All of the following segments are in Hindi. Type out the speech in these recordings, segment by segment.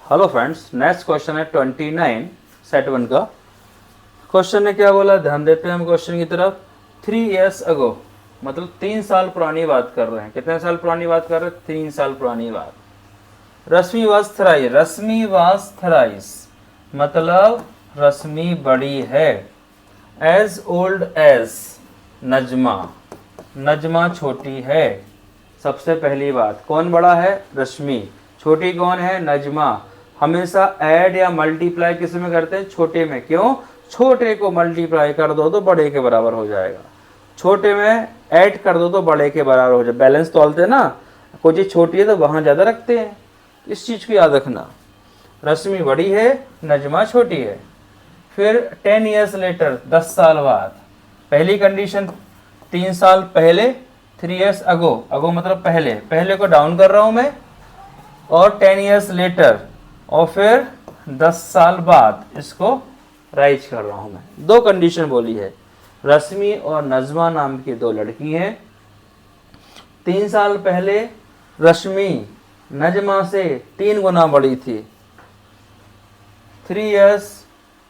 हेलो फ्रेंड्स, नेक्स्ट क्वेश्चन है 29 सेट 1 का। क्वेश्चन ने क्या बोला, ध्यान देते हैं हम क्वेश्चन की तरफ। 3 years अगो, मतलब 3 साल पुरानी बात कर रहे हैं। कितने साल पुरानी बात कर रहे हैं? 3 साल पुरानी बात। Rashmi was thrice, Rashmi was thrice मतलब रश्मि बड़ी है। As old as Najma, Najma छोटी है। सबसे पहली बात, कौन बड़ा है? रश्मि। छोटी कौन है? नजमा। हमेशा ऐड या मल्टीप्लाई किस में करते हैं? छोटे में। क्यों? छोटे को मल्टीप्लाई कर दो तो बड़े के बराबर हो जाएगा, छोटे में ऐड कर दो तो बड़े के बराबर हो जाए। बैलेंस तोलते हैं ना, कोई चीज़ छोटी है तो वहाँ ज़्यादा रखते हैं, इस चीज़ को याद रखना। रश्मि बड़ी है, नजमा छोटी है। फिर 10 years लेटर, 10 साल बाद। पहली कंडीशन 3 साल पहले, 3 years अगो, अगो मतलब पहले, पहले को डाउन कर रहा हूँ मैं, और 10 years लेटर, और फिर 10 साल बाद इसको राइज कर रहा हूँ मैं। दो कंडीशन बोली है। रश्मि और नजमा नाम की दो लड़की हैं। 3 साल पहले रश्मि नजमा से 3 गुना बड़ी थी। 3 years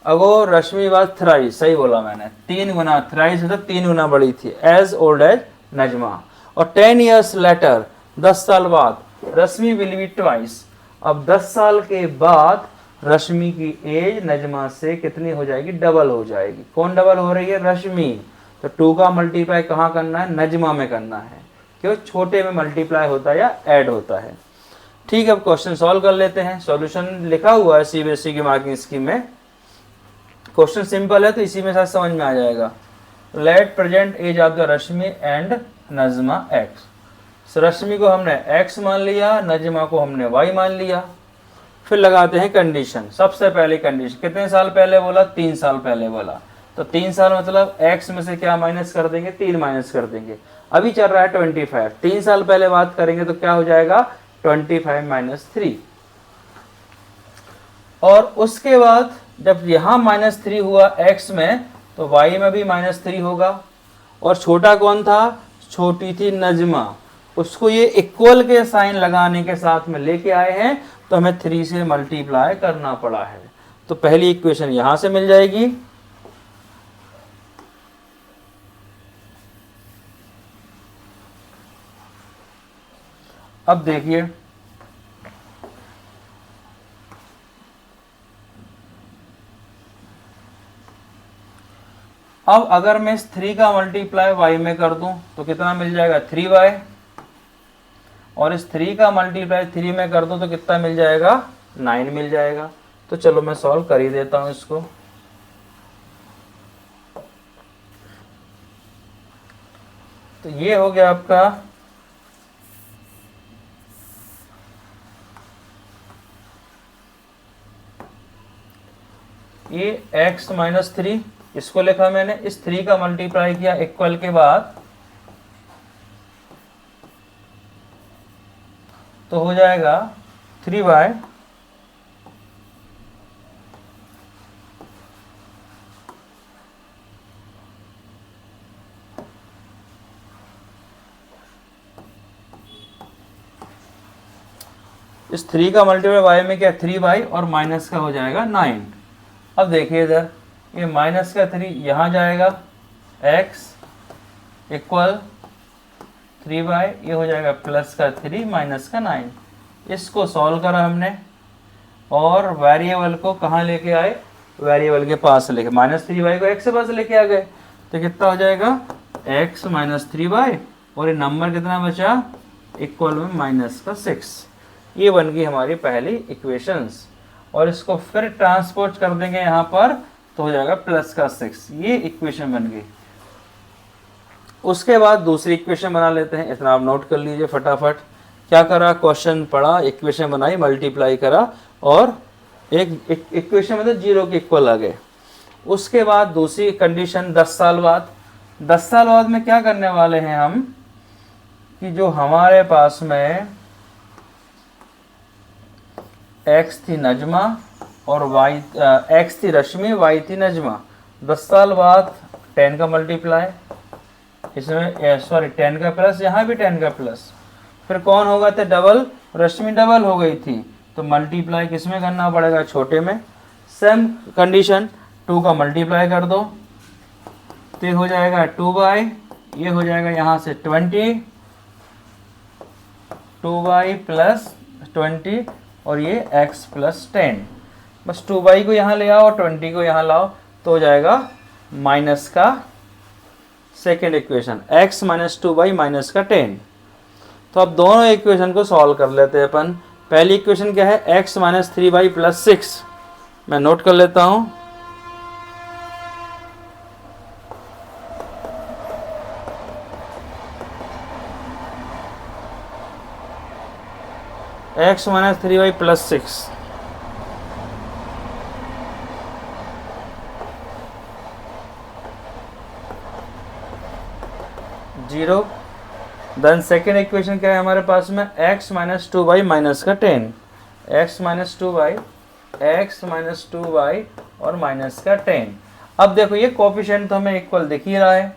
ago Rashmi was thrice, सही बोला मैंने, 3 गुना, थ्राइस मतलब 3 गुना बड़ी थी। As old as Najma. और 10 years लेटर, 10 साल बाद, रश्मि विल बी ट्वाइस। अब 10 साल के बाद रश्मि की एज नजमा से कितनी हो जाएगी? डबल हो जाएगी। कौन डबल हो रही है? रश्मि। तो 2 का मल्टीप्लाई कहाँ करना है? नजमा में करना है। क्यों? छोटे में मल्टीप्लाई होता है या ऐड होता है। ठीक है, अब क्वेश्चन सॉल्व कर लेते हैं। सॉल्यूशन लिखा हुआ है सीबीएसई की मार्किंग स्कीम में। क्वेश्चन सिंपल है तो इसी में साथ समझ में आ जाएगा। Let present age of the Rashmi and Najma x. Rashmi को हमने x मान लिया, नजमा को हमने y मान लिया। फिर लगाते हैं कंडीशन। सबसे पहली कंडीशन, कितने साल पहले बोला? 3 साल पहले बोला। तो 3 साल मतलब x में से क्या माइनस कर देंगे? 3 माइनस कर देंगे। अभी चल रहा है 25। 3 साल पहले बात करेंगे तो क्या हो जाएगा? 25 माइनस 3। और उसके बाद जब यहाँ -3 हुआ x में, तो y में भी -3 होगा। और छोटा कौन था? छोटी थी नजमा। उसको ये इक्वल के साइन लगाने के साथ में लेके आए हैं, तो हमें 3 से मल्टीप्लाई करना पड़ा है। तो पहली इक्वेशन यहां से मिल जाएगी। अब देखिए, अब अगर मैं इस 3 का मल्टीप्लाई y में कर दूं तो कितना मिल जाएगा? 3y। और इस 3 का मल्टीप्लाई 3 में कर दूं तो कितना मिल जाएगा? 9 मिल जाएगा। तो चलो मैं सॉल्व कर ही देता हूं इसको। तो ये हो गया आपका ये x माइनस 3, इसको लिखा मैंने। इस 3 का मल्टीप्लाई किया इक्वल के बाद, तो हो जाएगा 3y इस 3 का मल्टीप्लाई y में क्या? 3y और माइनस का हो जाएगा 9। अब देखिए इधर, ये माइनस का 3 यहाँ जाएगा, x इक्वल 3y, ये हो जाएगा प्लस का 3 माइनस का 9। इसको सॉल्व करा हमने और वेरिएबल को कहाँ लेके आए? वेरिएबल के पास लेके, -3y को x के पास लेके आ गए। तो कितना हो जाएगा? x माइनस 3y, और ये नंबर कितना बचा? इक्वल में माइनस का 6। ये बन गई हमारी पहली इक्वेशंस। और इसको फिर ट्रांसपोर्ट कर देंगे यहाँ पर, तो हो जाएगा प्लस का 6। ये इक्वेशन बन गई। उसके बाद दूसरी इक्वेशन बना लेते हैं। इतना आप नोट कर लीजिए फटाफट। क्या करा? क्वेश्चन पढ़ा, इक्वेशन बनाई, मल्टीप्लाई करा, और एक इक्वेशन में तो 0 के इक्वल आ गए। उसके बाद दूसरी कंडीशन 10 साल बाद। 10 साल बाद में क्या करने वाले हैं हम, कि जो हमारे पास में x थी नजमा और y, x थी रश्मि, y थी नजमा। 10 साल बाद 10 का मल्टीप्लाई, इसमें सॉरी 10 का प्लस, यहाँ भी 10 का प्लस। फिर कौन होगा? तो डबल, रश्मि डबल हो गई थी, तो मल्टीप्लाई किस में करना पड़ेगा, छोटे में। सेम कंडीशन 2 का मल्टीप्लाई कर दो तो ये हो जाएगा 2y, ये हो जाएगा यहाँ से 20, 2y प्लस 20 और ये x प्लस 10। बस 2y को यहाँ ले आओ और 20 को यहाँ लाओ तो हो जाएगा माइनस का second equation, x minus 2y minus का 10। तो अब दोनों इक्वेशन को सॉल्व कर लेते हैं अपन। पहली इक्वेशन क्या है, x माइनस 3y प्लस 6। मैं नोट कर लेता हूं, x minus 3y plus 6 0। Then second equation क्या है हमारे पास में, x माइनस 2y माइनस का 10, x माइनस 2y और माइनस का 10। अब देखो ये कोफिशिएंट तो हमें इक्वल दिख ही रहा है,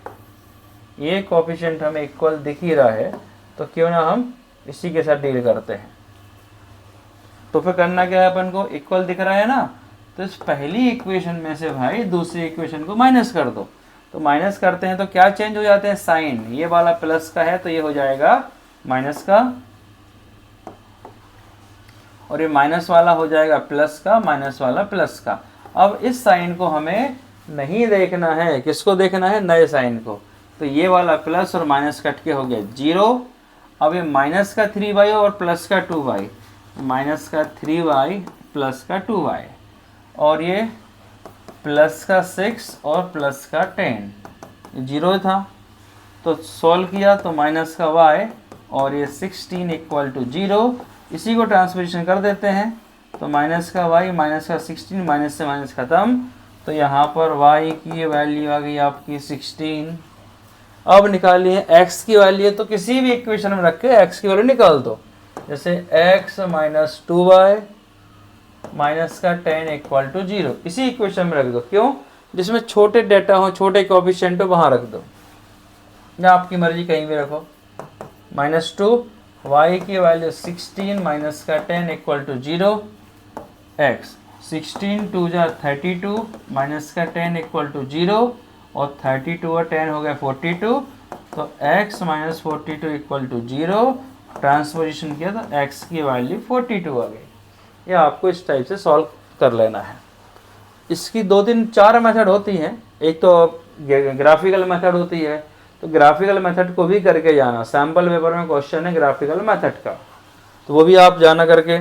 ये कोफिशिएंट हमें इक्वल दिख ही रहा है, तो क्यों ना हम इसी के साथ डील करते हैं। तो फिर करना क्या है अपन को, इक्वल दिख रहा है ना, तो इस पहली इक्वेशन में से भाई दूसरी इक्वेशन को माइनस कर दो। तो माइनस करते हैं तो क्या चेंज हो जाते हैं, साइन। ये वाला प्लस का है तो ये हो जाएगा माइनस का, और ये माइनस वाला हो जाएगा प्लस का, माइनस वाला प्लस का। अब इस साइन को हमें नहीं देखना है, किसको देखना है, नए साइन को। तो ये वाला प्लस और माइनस कट के हो गया 0। अब ये माइनस का 3y और प्लस का 2y, माइनस का 3y प्लस का 2y, और ये प्लस का 6 और प्लस का 10, 0 था तो सॉल्व किया तो माइनस का y और ये 16 इक्वल टू 0। इसी को ट्रांसपोजिशन कर देते हैं तो माइनस का y माइनस का 16, माइनस से माइनस ख़त्म, तो यहाँ पर y की वैल्यू आ गई आपकी 16। अब निकालिए x की वैल्यू, तो किसी भी इक्वेशन में रख के x की वैल्यू निकाल दो। जैसे x माइनस 2y माइनस का 10 इक्वल टू 0, इसी इक्वेशन में रख दो। क्यों, जिसमें छोटे डेटा हो, छोटे कोएफिशिएंट हो, वहाँ रख दो, या आपकी मर्जी कहीं भी रखो। माइनस 2, y की वैल्यू 16 माइनस का 10 इक्वल टू 0, x 16 2 जा 32 माइनस का 10 इक्वल टू 0, और 32 और 10 हो गया 42, तो x minus 42 equal to 0। Transposition किया तो x की वैल्यू 42 आ गई। ये आपको इस टाइप से सॉल्व कर लेना है। इसकी 2-3-4 मेथड होती हैं, एक तो ग्राफिकल मेथड होती है, तो ग्राफिकल मेथड को भी करके जाना। सैम्पल पेपर में क्वेश्चन है ग्राफिकल मेथड का, तो वो भी आप जाना करके